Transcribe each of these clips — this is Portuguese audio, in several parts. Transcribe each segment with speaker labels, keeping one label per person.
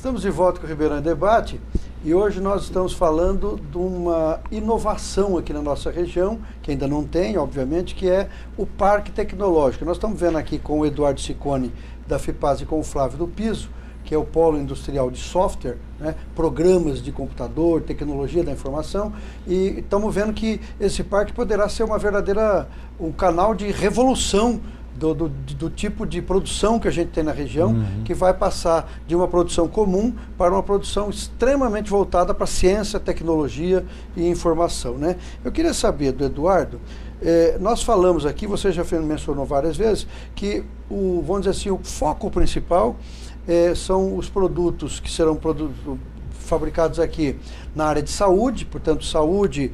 Speaker 1: Estamos de volta com o Ribeirão em Debate e hoje nós estamos falando de uma inovação aqui na nossa região, que ainda não tem, obviamente, que é o Parque Tecnológico. Nós estamos vendo aqui com o Eduardo Ciccone da FIPAS e com o Flávio do Piso, que é o Polo Industrial de Software, né, programas de computador, tecnologia da informação, e estamos vendo que esse parque poderá ser um canal de revolução do tipo de produção que a gente tem na região, que vai passar de uma produção comum para uma produção extremamente voltada para ciência, tecnologia e informação, né? Eu queria saber do Eduardo, nós falamos aqui, você já mencionou várias vezes, que vamos dizer assim, o foco principal são os produtos que serão fabricados aqui na área de saúde, portanto, saúde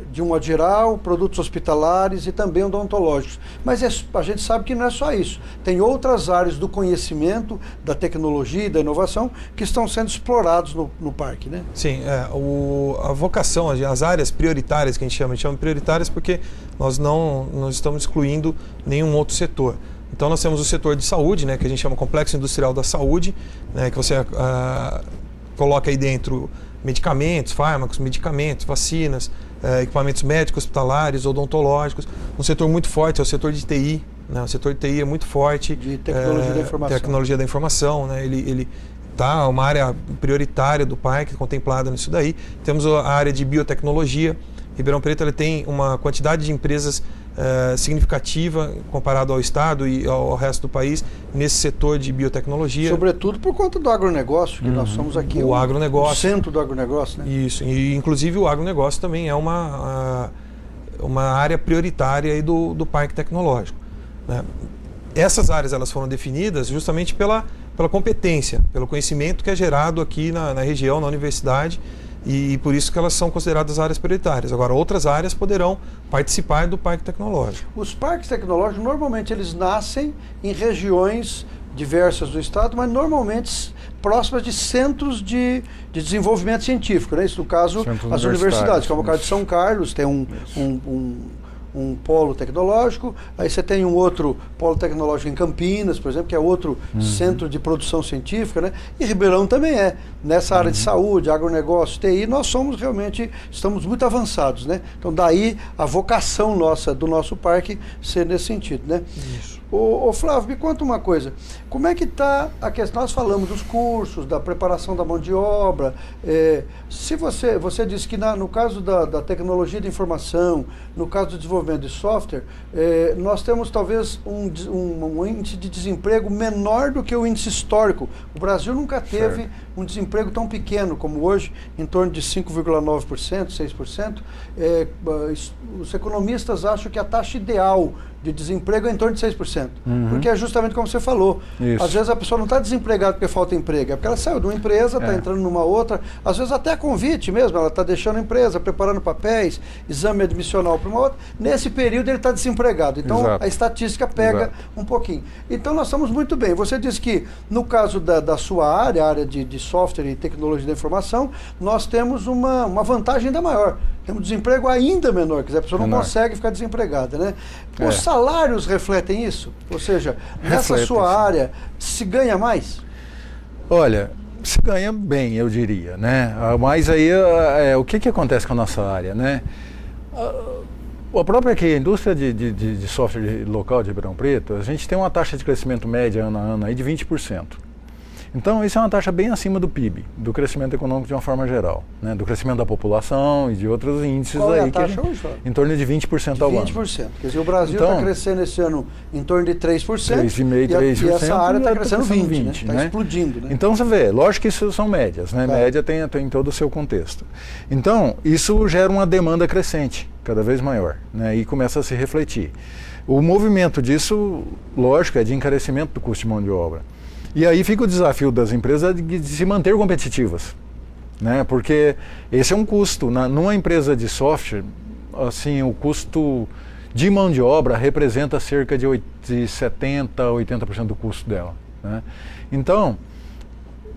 Speaker 1: de um modo geral, produtos hospitalares e também odontológicos. Mas a gente sabe que não é só isso. Tem outras áreas do conhecimento, da tecnologia e da inovação que estão sendo explorados no parque, né?
Speaker 2: Sim, a vocação, as áreas prioritárias que a gente chama prioritárias porque nós não estamos excluindo nenhum outro setor. Então nós temos o setor de saúde, né, que a gente chama Complexo Industrial da Saúde, né, que você coloca aí dentro medicamentos, fármacos, vacinas, equipamentos médicos, hospitalares, odontológicos. Um setor muito forte é o setor de TI, né, o setor de TI é muito forte.
Speaker 1: De tecnologia da informação.
Speaker 2: Tecnologia da informação, né, ele tá uma área prioritária do parque, contemplada nisso daí. Temos a área de biotecnologia. Ribeirão Preto ele tem uma quantidade de empresas significativa comparado ao estado e ao resto do país nesse setor de biotecnologia.
Speaker 1: Sobretudo por conta do agronegócio, que nós somos aqui
Speaker 2: o agronegócio,
Speaker 1: o centro do agronegócio, né?
Speaker 2: Isso, e inclusive o agronegócio também é uma área prioritária aí do Parque Tecnológico, né? Essas áreas elas foram definidas justamente pela competência, pelo conhecimento que é gerado aqui na região, na universidade, e por isso que elas são consideradas áreas prioritárias. Agora, outras áreas poderão participar do Parque Tecnológico.
Speaker 1: Os parques tecnológicos, normalmente, eles nascem em regiões diversas do estado, mas normalmente próximas de centros de desenvolvimento científico, né? Isso, no caso, as universidades, como o caso de São Carlos, tem um polo tecnológico, aí você tem um outro polo tecnológico em Campinas, por exemplo, que é outro centro de produção científica, né? E Ribeirão também nessa área de saúde, agronegócio, TI, nós estamos muito avançados, né? Então daí a vocação do nosso parque ser nesse sentido, né?
Speaker 2: Isso.
Speaker 1: Ô Flávio, me conta uma coisa, como é que está a questão, nós falamos dos cursos, da preparação da mão de obra, se você disse que no caso da tecnologia de informação, no caso do desenvolvimento de software, nós temos talvez um índice de desemprego menor do que o índice histórico. O Brasil nunca teve um desemprego tão pequeno como hoje, em torno de 5,9%, 6%. Os economistas acham que a taxa ideal de desemprego é em torno de 6%. Porque é justamente como você falou. Isso. Às vezes a pessoa não está desempregada porque falta emprego, é porque ela saiu de uma empresa, está entrando numa outra, às vezes até convite mesmo, ela está deixando a empresa, preparando papéis, exame admissional para uma outra. Nesse período ele está desempregado. Então a estatística pega um pouquinho. Então nós estamos muito bem. Você disse que no caso da sua área, a área de software e tecnologia da informação, nós temos uma vantagem ainda maior. Temos desemprego ainda menor, quer dizer, a pessoa não consegue ficar desempregada, né? Os salários refletem isso? Ou seja, nessa sua área, se ganha mais?
Speaker 3: Olha, se ganha bem, eu diria, né? Mas aí, o que acontece com a nossa área, né? A própria aqui, a indústria de software local de Ribeirão Preto, a gente tem uma taxa de crescimento média ano a ano aí de 20%. Então, isso é uma taxa bem acima do PIB, do crescimento econômico de uma forma geral, né? Do crescimento da população e de outros índices.
Speaker 1: Qual é
Speaker 3: aí
Speaker 1: a taxa hoje?
Speaker 3: Em torno de 20% ao ano.
Speaker 1: 20%. Quer dizer, o Brasil está crescendo esse ano em torno de 3%.
Speaker 3: 3,5%, 3%.
Speaker 1: E essa área está crescendo 20%, né? Está
Speaker 3: né?
Speaker 1: explodindo, né?
Speaker 3: Então, você vê, lógico que isso são médias, né? Média tem todo o seu contexto. Então, isso gera uma demanda crescente, cada vez maior, né? E começa a se refletir. O movimento disso, lógico, é de encarecimento do custo de mão de obra. E aí fica o desafio das empresas de se manter competitivas, né? Porque esse é um custo. Numa empresa de software, assim, o custo de mão de obra representa cerca de 70% a 80% do custo dela, né? Então,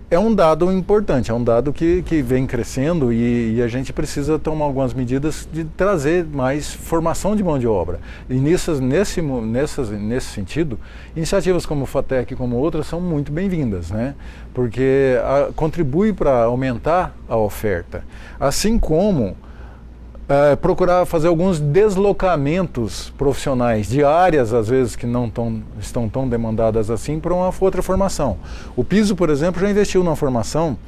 Speaker 3: é um dado importante, é um dado que vem crescendo e a gente precisa tomar algumas medidas de trazer mais formação de mão de obra. E nesse sentido, iniciativas como o FATEC e como outras são muito bem-vindas, né? Porque contribui para aumentar a oferta, assim como procurar fazer alguns deslocamentos profissionais de áreas, às vezes, que não estão tão demandadas assim, para uma outra formação. O Piso, por exemplo, já investiu numa formação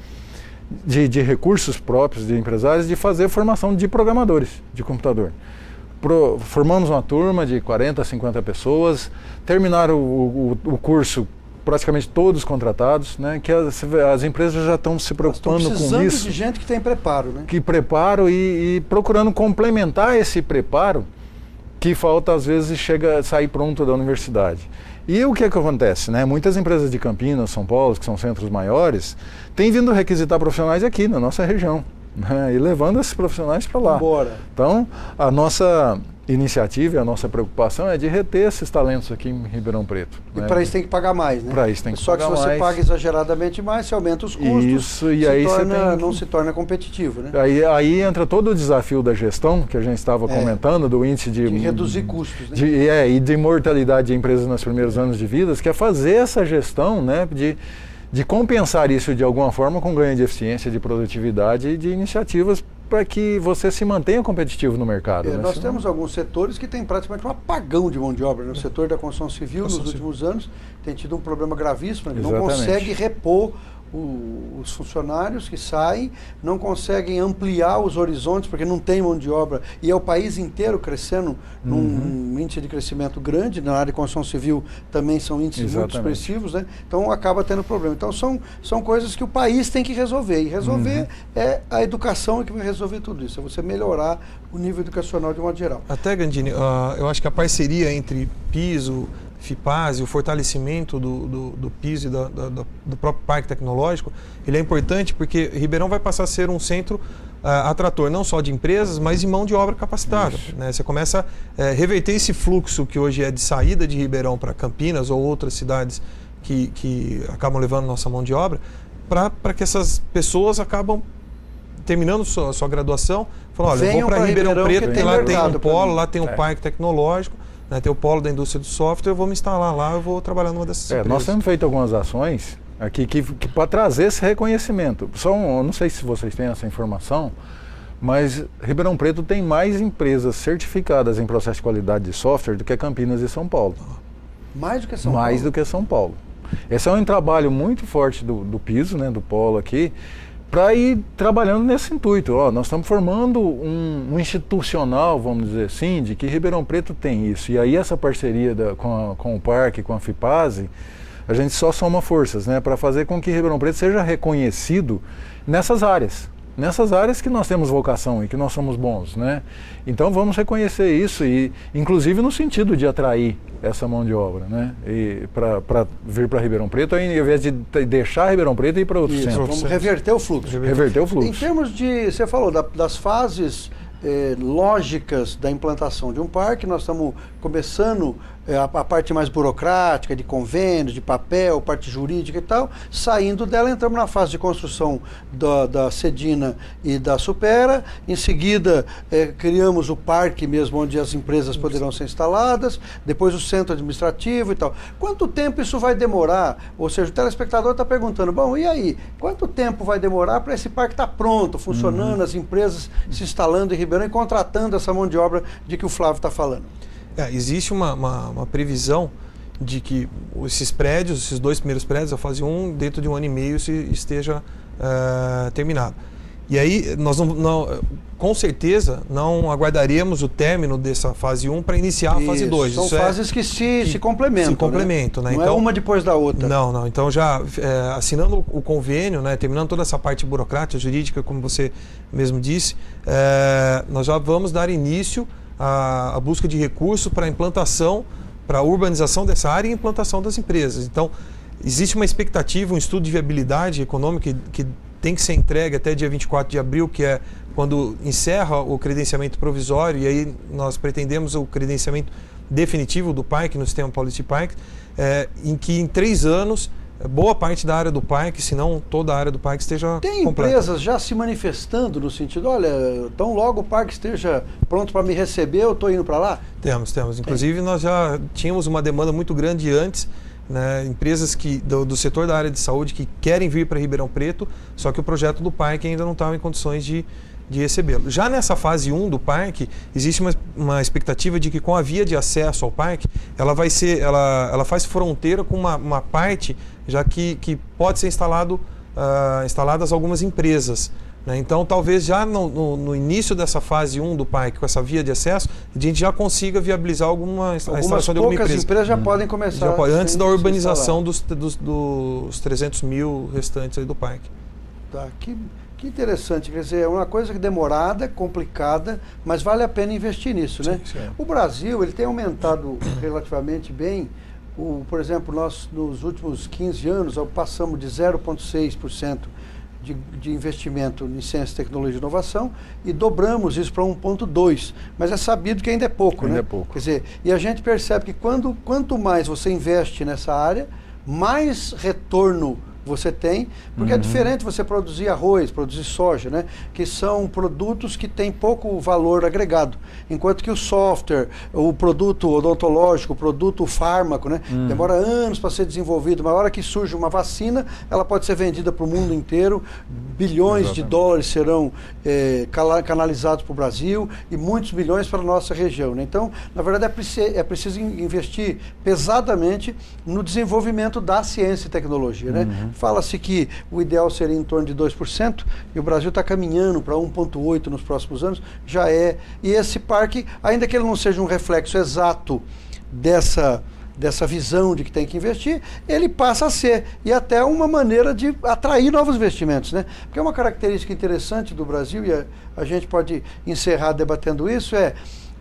Speaker 3: de recursos próprios de empresários de fazer formação de programadores de computador. Formamos uma turma de 40, 50 pessoas, terminaram o curso praticamente todos contratados, né, que as empresas já estão se preocupando com isso.
Speaker 1: Precisando de gente que tem preparo, né?
Speaker 3: Que preparo e procurando complementar esse preparo que falta, às vezes, sair pronto da universidade. E o que acontece, né? Muitas empresas de Campinas, São Paulo, que são centros maiores, têm vindo requisitar profissionais aqui na nossa região, né, e levando esses profissionais para lá.
Speaker 1: Bora.
Speaker 3: Então, a nossa iniciativa e a nossa preocupação é de reter esses talentos aqui em Ribeirão Preto.
Speaker 1: E para isso tem que pagar mais, né?
Speaker 3: Para isso tem que
Speaker 1: Só
Speaker 3: pagar mais.
Speaker 1: Só que se você paga exageradamente mais, você aumenta os custos,
Speaker 3: isso, e aí
Speaker 1: não se torna competitivo, né?
Speaker 3: Aí entra todo o desafio da gestão, que a gente estava comentando, do índice de
Speaker 1: reduzir custos, né?
Speaker 3: E de mortalidade de empresas nos primeiros anos de vida, que é fazer essa gestão, né, de compensar isso de alguma forma com ganho de eficiência, de produtividade e de iniciativas para que você se mantenha competitivo no mercado. Né?
Speaker 1: Nós temos alguns setores que têm praticamente um apagão de mão de obra. Né? O setor da construção civil, nos últimos anos, tem tido um problema gravíssimo. Ele não consegue repor os funcionários que saem, não conseguem ampliar os horizontes porque não tem mão de obra, e é o país inteiro crescendo num índice de crescimento grande. Na área de construção civil também são índices muito expressivos, né? Então acaba tendo problema. Então são coisas que o país tem que resolver, e resolver é a educação que vai resolver tudo isso, é você melhorar o nível educacional de modo geral.
Speaker 2: Até, Gandini, eu acho que a parceria entre Piso, FIPAS e o fortalecimento do Piso e do próprio parque tecnológico, ele é importante porque Ribeirão vai passar a ser um centro atrator não só de empresas, mas de mão de obra capacitada. Né? Você começa a reverter esse fluxo que hoje é de saída de Ribeirão para Campinas ou outras cidades que acabam levando nossa mão de obra, para que essas pessoas acabam terminando sua graduação, falando, olha, eu vou para Ribeirão Preto, porque lá tem um polo, lá tem um parque tecnológico, né, tem o polo da indústria do software, eu vou me instalar lá, eu vou trabalhar numa dessas empresas.
Speaker 3: Nós temos feito algumas ações aqui que para trazer esse reconhecimento. Eu não sei se vocês têm essa informação, mas Ribeirão Preto tem mais empresas certificadas em processo de qualidade de software do que Campinas e São Paulo.
Speaker 1: Mais do que São Paulo?
Speaker 3: Mais do que São Paulo. Esse é um trabalho muito forte do Piso, né, do polo aqui, para ir trabalhando nesse intuito. Nós estamos formando um institucional, vamos dizer assim, de que Ribeirão Preto tem isso. E aí essa parceria com o parque, com a FIPASE, a gente só soma forças, né, para fazer com que Ribeirão Preto seja reconhecido nessas áreas que nós temos vocação e que nós somos bons, né? Então vamos reconhecer isso, e inclusive no sentido de atrair essa mão de obra, né? E para vir para Ribeirão Preto, ao invés de deixar Ribeirão Preto e ir para outro centro.
Speaker 1: Vamos reverter o fluxo.
Speaker 3: Reverter o fluxo.
Speaker 1: Em termos de, você falou das fases lógicas da implantação de um parque, nós estamos começando a parte mais burocrática, de convênios, de papel, parte jurídica e tal, saindo dela, entramos na fase de construção da Cedina e da Supera, em seguida criamos o parque mesmo, onde as empresas poderão ser instaladas, depois o centro administrativo e tal. Quanto tempo isso vai demorar? Ou seja, o telespectador está perguntando, bom, e aí? Quanto tempo vai demorar para esse parque estar pronto, funcionando, as empresas se instalando em Ribeirão e contratando essa mão de obra de que o Flávio está falando?
Speaker 2: Existe uma previsão de que esses dois primeiros prédios, a fase 1, dentro de 1 ano e meio esteja terminado. E aí nós com certeza não aguardaremos o término dessa fase 1 para iniciar a fase 2.
Speaker 1: São fases que se complementam.
Speaker 2: Se complementam, né?
Speaker 1: Não
Speaker 2: então,
Speaker 1: é uma depois da outra.
Speaker 2: Não. Então já assinando o convênio, né, terminando toda essa parte burocrática, jurídica, como você mesmo disse, nós já vamos dar início à busca de recursos para a implantação, para a urbanização dessa área e implantação das empresas. Então, existe uma expectativa, um estudo de viabilidade econômica que tem que ser entregue até dia 24 de abril, que é quando encerra o credenciamento provisório, e aí nós pretendemos o credenciamento definitivo do parque, no Sistema Paulista de Parques, em que em 3 anos boa parte da área do parque, se não toda a área do parque esteja
Speaker 1: Tem
Speaker 2: completa.
Speaker 1: empresas já se manifestando no sentido, olha, tão logo o parque esteja pronto para me receber, eu estou indo para lá?
Speaker 2: Temos. Inclusive, nós já tínhamos uma demanda muito grande antes, né, empresas do setor da área de saúde que querem vir para Ribeirão Preto, só que o projeto do parque ainda não estava em condições de recebê-lo. Já nessa fase 1 do parque, existe uma expectativa de que com a via de acesso ao parque, ela faz fronteira com uma parte já que pode ser instaladas algumas empresas. Né? Então, talvez já no início dessa fase 1 do parque, com essa via de acesso, a gente já consiga viabilizar a instalação de alguma empresa.
Speaker 1: Poucas empresas já podem começar.
Speaker 2: Antes da urbanização dos 300 mil restantes aí do parque.
Speaker 1: Tá, que interessante, quer dizer, é uma coisa demorada, complicada, mas vale a pena investir nisso, né?
Speaker 2: Sim.
Speaker 1: O Brasil, ele tem aumentado relativamente bem. Por exemplo, nós nos últimos 15 anos passamos de 0,6% de investimento em ciência, tecnologia e inovação e dobramos isso para 1,2%. Mas é sabido que ainda é pouco, né?
Speaker 3: Ainda é pouco.
Speaker 1: Quer dizer, e a gente percebe que quanto mais você investe nessa área, mais retorno você tem, porque é diferente você produzir arroz, produzir soja, né? Que são produtos que têm pouco valor agregado, enquanto que o software, o produto odontológico, o produto fármaco, né? Demora anos para ser desenvolvido, mas na hora que surge uma vacina, ela pode ser vendida para o mundo inteiro, bilhões de dólares serão canalizados para o Brasil e muitos bilhões para a nossa região, né? Então, na verdade, é preciso investir pesadamente no desenvolvimento da ciência e tecnologia, né? Fala-se que o ideal seria em torno de 2%, e o Brasil está caminhando para 1,8% nos próximos anos, já é. E esse parque, ainda que ele não seja um reflexo exato dessa visão de que tem que investir, ele passa a ser, e até uma maneira de atrair novos investimentos, né? Porque uma característica interessante do Brasil, e a gente pode encerrar debatendo isso,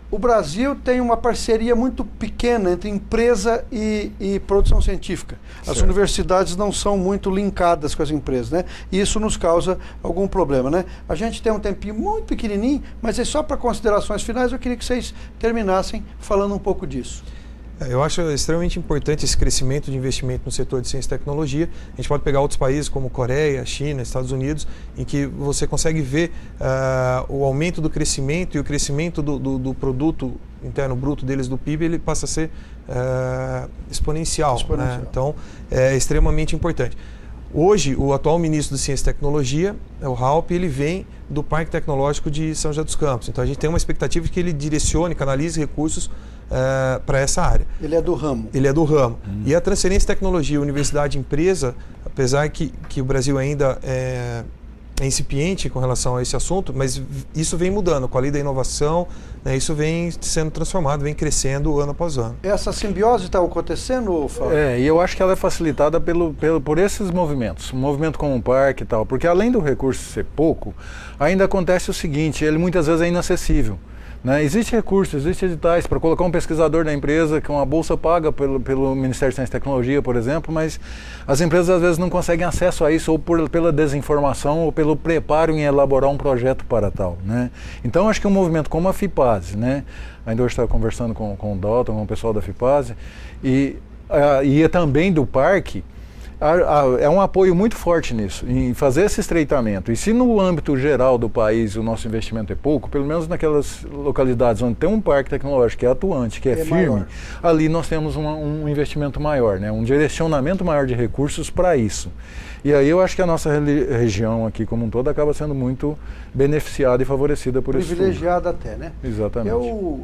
Speaker 1: o Brasil tem uma parceria muito pequena entre empresa e produção científica. As universidades não são muito linkadas com as empresas, né? E isso nos causa algum problema, né? A gente tem um tempinho muito pequenininho, mas é só para considerações finais, eu queria que vocês terminassem falando um pouco disso.
Speaker 2: Eu acho extremamente importante esse crescimento de investimento no setor de ciência e tecnologia. A gente pode pegar outros países como Coreia, China, Estados Unidos, em que você consegue ver o aumento do crescimento e o crescimento do produto interno bruto deles, do PIB, ele passa a ser exponencial. Né? Então, é extremamente importante. Hoje, o atual ministro de Ciência e Tecnologia, o Raupp, ele vem do Parque Tecnológico de São José dos Campos. Então, a gente tem uma expectativa de que ele direcione, canalize recursos para essa área.
Speaker 1: Ele é do ramo.
Speaker 2: Ele é do ramo. E a transferência de tecnologia, universidade, empresa, apesar que o Brasil ainda é incipiente com relação a esse assunto, mas isso vem mudando com a lei da inovação, né, isso vem sendo transformado, vem crescendo ano após ano.
Speaker 1: Essa simbiose está acontecendo, Fábio?
Speaker 3: E eu acho que ela é facilitada por esses movimentos, um movimento como o parque e tal, porque além do recurso ser pouco, ainda acontece o seguinte, ele muitas vezes é inacessível. Né? Existe recurso, existe editais para colocar um pesquisador da empresa com uma bolsa paga pelo Ministério de Ciência e Tecnologia, por exemplo, mas as empresas às vezes não conseguem acesso a isso ou pela desinformação ou pelo preparo em elaborar um projeto para tal. Né? Então acho que um movimento como a FIPASE, né? Ainda hoje estava conversando com o Dalton, com o pessoal da FIPASE, e também do parque, é um apoio muito forte nisso, em fazer esse estreitamento. E se no âmbito geral do país o nosso investimento é pouco, pelo menos naquelas localidades onde tem um parque tecnológico que é atuante, que é firme, maior, ali nós temos um investimento maior, né? Um direcionamento maior de recursos para isso. E aí eu acho que a nossa região aqui como um todo acaba sendo muito beneficiada e favorecida por isso.
Speaker 1: Privilegiada até, né?
Speaker 3: Exatamente.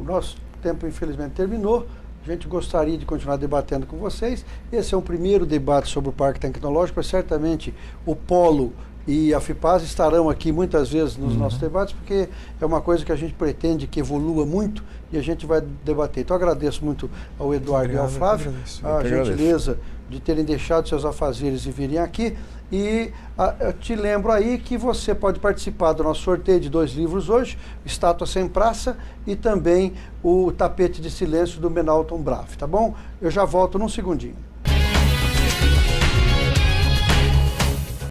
Speaker 1: Nosso tempo infelizmente terminou. A gente gostaria de continuar debatendo com vocês. Esse é um primeiro debate sobre o Parque Tecnológico, mas certamente o Polo e a FIPASE estarão aqui muitas vezes nos nossos debates, porque é uma coisa que a gente pretende que evolua muito e a gente vai debater. Então agradeço muito ao Eduardo e ao Flávio a gentileza de terem deixado seus afazeres e virem aqui. E eu te lembro aí que você pode participar do nosso sorteio de 2 livros hoje, Estátua Sem Praça e também o Tapete de Silêncio do Menalton Brave, tá bom? Eu já volto num segundinho.